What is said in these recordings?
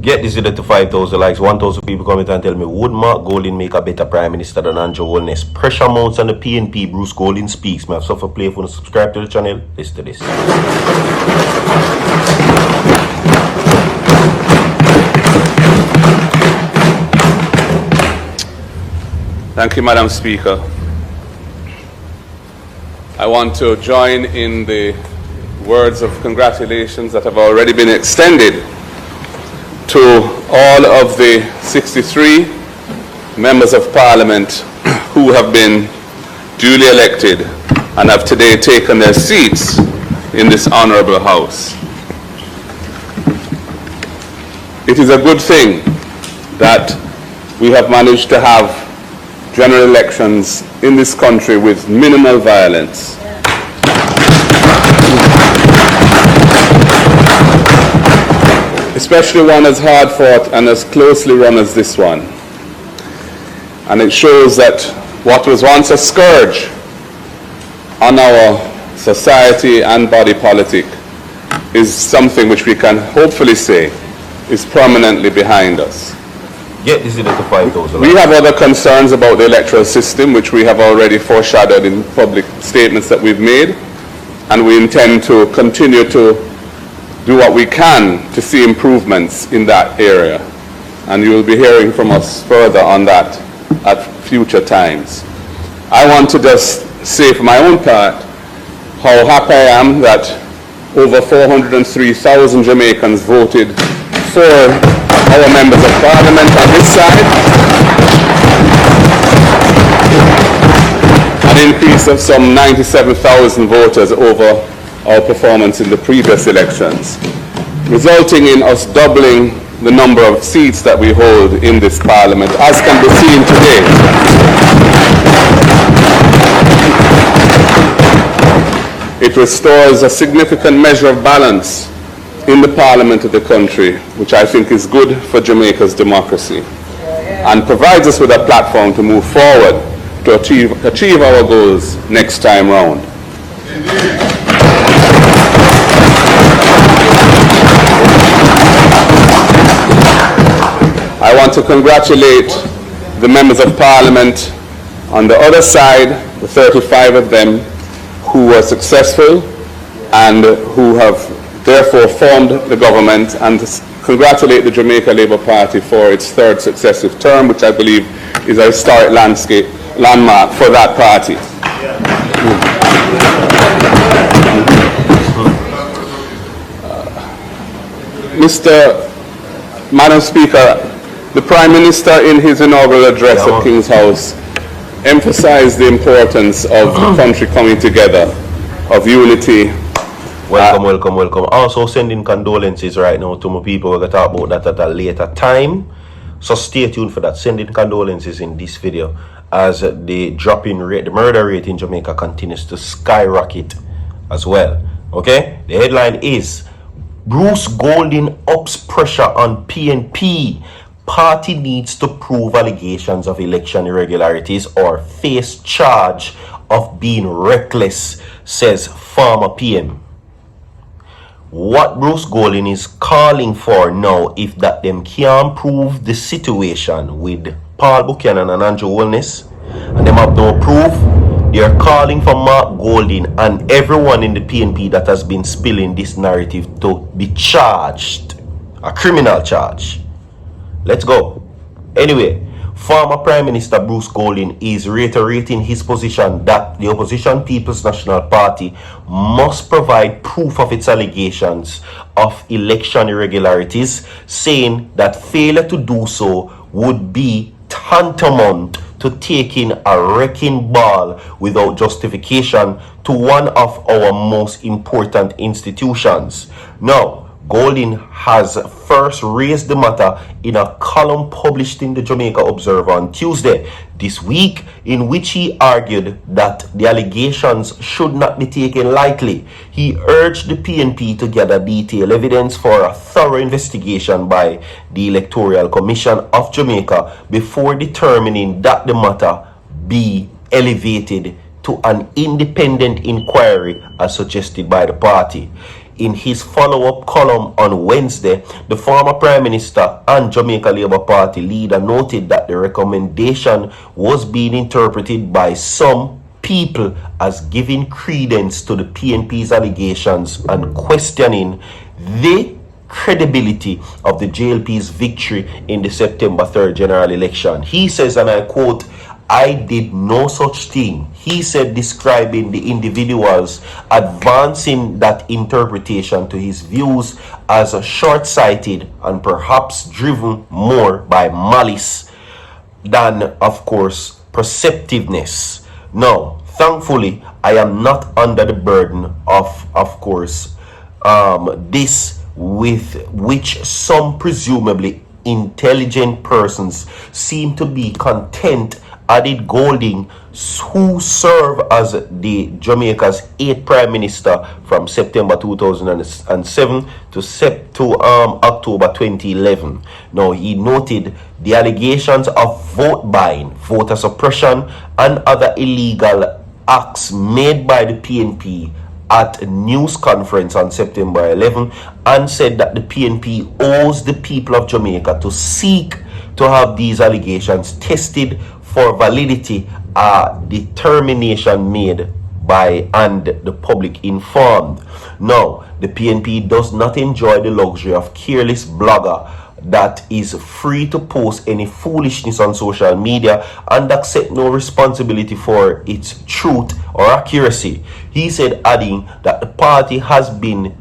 Get this video to 5,000 likes. 1,000 people comment and tell me, would Mark Golding make a better Prime Minister than Andrew Holness? Pressure mounts on the PNP. Bruce Golding speaks. May I have suffer play for subscribe to the channel? Listen to this. Thank you, Madam Speaker. I want to join in the words of congratulations that have already been extended to all of the 63 members of Parliament who have been duly elected and have today taken their seats in this honorable House. It is a good thing that we have managed to have general elections in this country with minimal violence. Especially one as hard fought and as closely run as this one. And it shows that what was once a scourge on our society and body politic is something which we can hopefully say is permanently behind us. Get this into 5,000. We have other concerns about the electoral system, which we have already foreshadowed in public statements that we've made, and we intend to continue to do what we can to see improvements in that area. And you will be hearing from us further on that at future times. I want to just say for my own part how happy I am that over 403,000 Jamaicans voted for our members of Parliament on this side. An increase of some 97,000 voters over our performance in the previous elections, resulting in us doubling the number of seats that we hold in this Parliament, as can be seen today. It restores a significant measure of balance in the Parliament of the country, which I think is good for Jamaica's democracy, and provides us with a platform to move forward to achieve our goals next time round. I want to congratulate the members of Parliament on the other side, the 35 of them who were successful and who have therefore formed the government, and congratulate the Jamaica Labour Party for its third successive term, which I believe is a historic landmark for that party. Madam Speaker, the Prime Minister in his inaugural address at King's House emphasized the importance of the country coming together, of unity. Welcome. Also sending condolences right now to my people. We're going to talk about that at a later time. So stay tuned for that. Sending condolences in this video as the dropping rate, the murder rate in Jamaica continues to skyrocket as well. Okay? The headline is Bruce Golding ups pressure on PNP. Party needs to prove allegations of election irregularities or face charge of being reckless, says former PM. What Bruce Golding is calling for now, if that them can't prove the situation with Paul Buchanan and Andrew Holness, and them have no proof, they are calling for Mark Golding and everyone in the PNP that has been spilling this narrative to be charged, a criminal charge. Let's go. Anyway, former Prime Minister Bruce Golding is reiterating his position that the opposition People's National Party must provide proof of its allegations of election irregularities, saying that failure to do so would be tantamount to taking a wrecking ball without justification to one of our most important institutions. Now, Golding has first raised the matter in a column published in the Jamaica Observer on Tuesday this week, in which he argued that the allegations should not be taken lightly. He urged the PNP to gather detailed evidence for a thorough investigation by the Electoral Commission of Jamaica before determining that the matter be elevated to an independent inquiry as suggested by the party. in his follow-up column on Wednesday, the former Prime Minister and Jamaica Labour Party leader noted that the recommendation was being interpreted by some people as giving credence to the PNP's allegations and questioning the credibility of the JLP's victory in the September 3rd general election. He says, and I quote, "I did no such thing," he said, describing the individuals advancing that interpretation to his views as short-sighted and perhaps driven more by malice than, of course, perceptiveness. Now, thankfully, I am not under the burden of course, this with which some presumably intelligent persons seem to be content, added Golding, who served as the Jamaica's 8th Prime Minister from September 2007 to October 2011. Now, he noted the allegations of vote buying, voter suppression, and other illegal acts made by the PNP at a news conference on September 11, and said that the PNP owes the people of Jamaica to seek to have these allegations tested for validity, determination made by and the public informed. Now, the PNP does not enjoy the luxury of careless blogger that is free to post any foolishness on social media and accept no responsibility for its truth or accuracy. He said, adding that the party has been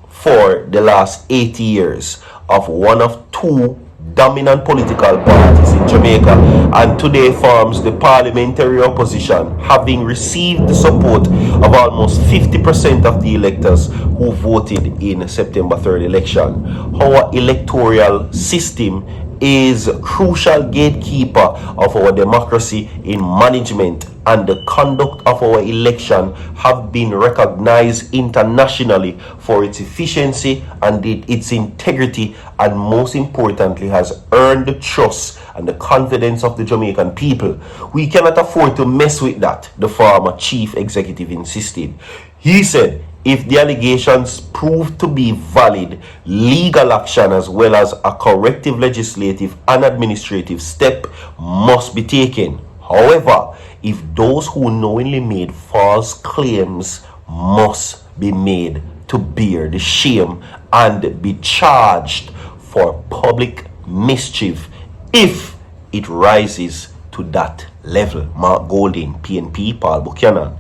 for the last 80 years of one of two dominant political parties in Jamaica, and today forms the parliamentary opposition, having received the support of almost 50% of the electors who voted in September 3rd election. Our electoral system is a crucial gatekeeper of our democracy in management, and the conduct of our election have been recognized internationally for its efficiency and its integrity, and most importantly has earned the trust and the confidence of the Jamaican people. We cannot afford to mess with that, the former chief executive insisted. He said, if the allegations prove to be valid, legal action as well as a corrective legislative and administrative step must be taken. However, if those who knowingly made false claims must be made to bear the shame and be charged for public mischief if it rises to that level. Mark Golding, PNP, Paul Buchanan,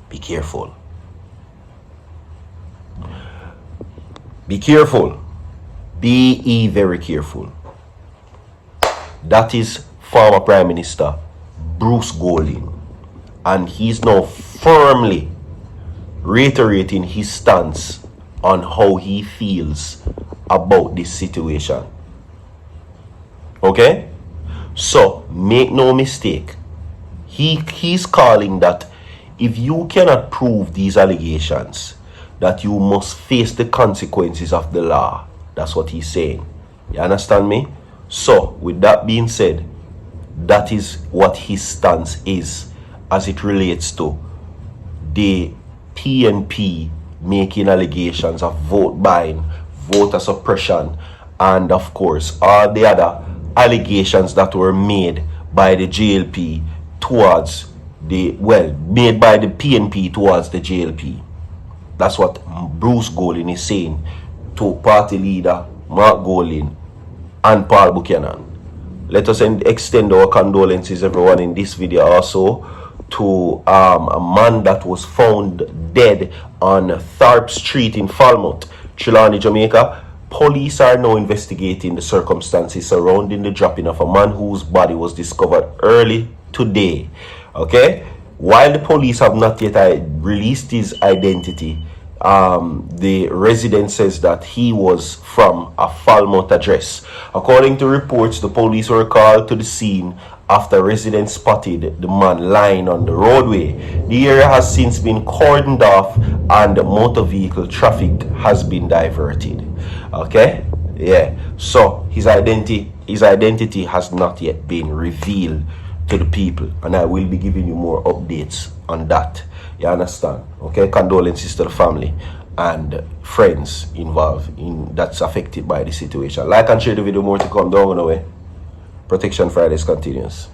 be careful. Be careful. Be very careful. That is former Prime Minister Bruce Golding, and he's now firmly reiterating his stance on how he feels about this situation. Okay? So, make no mistake. He's calling that if you cannot prove these allegations, that you must face the consequences of the law. That's what he's saying. You understand me? So, with that being said, that is what his stance is as it relates to the PNP making allegations of vote buying, voter suppression, and of course all the other allegations that were made by the JLP towards made by the PNP towards the JLP. That's what Bruce Golding is saying to party leader Mark Golding and Paul Buchanan. Let us extend our condolences, everyone, in this video also to a man that was found dead on Tharp Street in Falmouth, Trelawney, Jamaica. Police are now investigating the circumstances surrounding the dropping of a man whose body was discovered early today. Okay? While the police have not yet released his identity, the resident says that he was from a Falmouth address. According to reports, the police were called to the scene after residents spotted the man lying on the roadway. The area has since been cordoned off and motor vehicle traffic has been diverted. Okay? Yeah. So his identity has not yet been revealed to the people, and I will be giving you more updates on that. You understand? Okay? Condolences to the family and friends involved in that's affected by the situation. Like and share the video, more to come down on the way. Protection Fridays continues.